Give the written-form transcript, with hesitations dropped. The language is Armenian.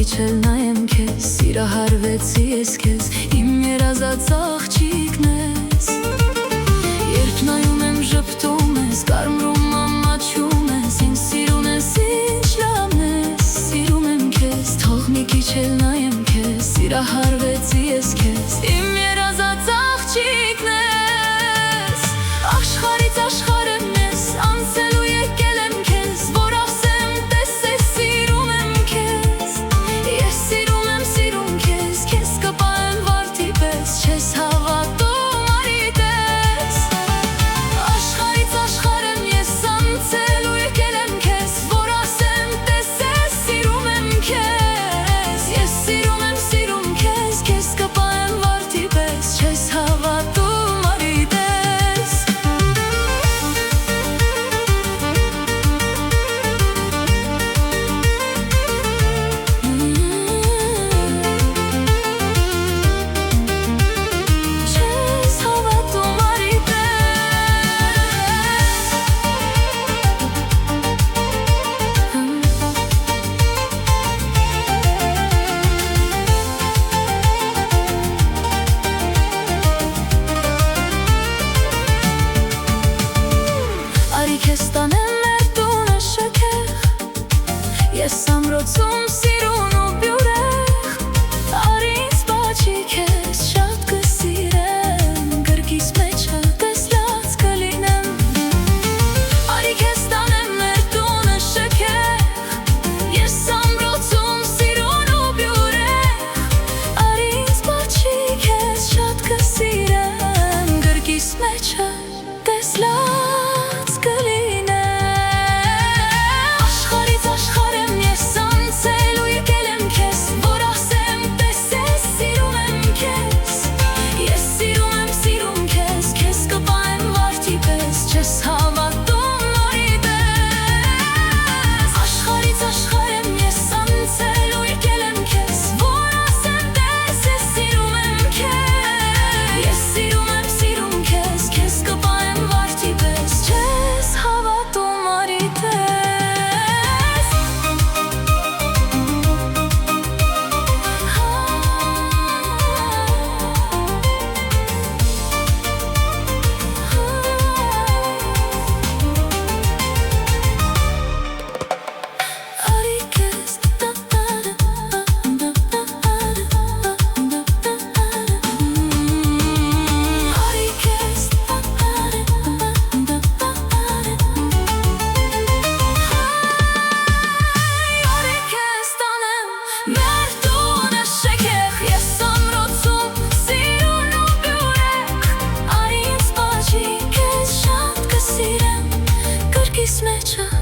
քիչ էլ նայեմ քեզ, սիրահարվեցի ես քեզ, իմ երազած աղջիկն ես։ Երբ նայում եմ ժպտում ես, կարմրում ամաչում ես, ինձ սիրուն ես, ինչ լավն ես, սիրում եմ քեզ, թող մի քիչ էլ նայեմ քեզ, սիրահարվեցի ես քեզ, իմ երազած աղջիկն ես։ Աշխարհից աշխարհ եմ ես, անցելու եկել եմ քեզ, որ ասեմ տեսես սիրում եմ քեզ, ես սիրում եմ սիրում քեզ, քեզ կպահեմ վարդի պես, չես հավատում արի տես։ Աշխարհից աշխարհ եմ ես, անցելու եկել եմ քեզ, որ ասեմ տեսես սիրում եմ քեզ, ես սիրում եմ քեզ, քեզ կպահեմ վարդի պես, չես հավատում արի տես։ Քեզ տանեմ մեր տունը շքեղ, ես ամրոցում սիրուն ու բյուրեղ, արի ինձ բաճի քեզ շատ կսիրեմ, գրկիս մեջը տեսլած կլինեմ։ Արի քեզ տանեմ մեր տունը շքեղ, ես ամրոցում սիրուն ու բյուրեղ, արի ինձ բաճի քեզ շատ կսիրեմ, գրկիս մեջը տեսլած կլինեմ։ Kiss me.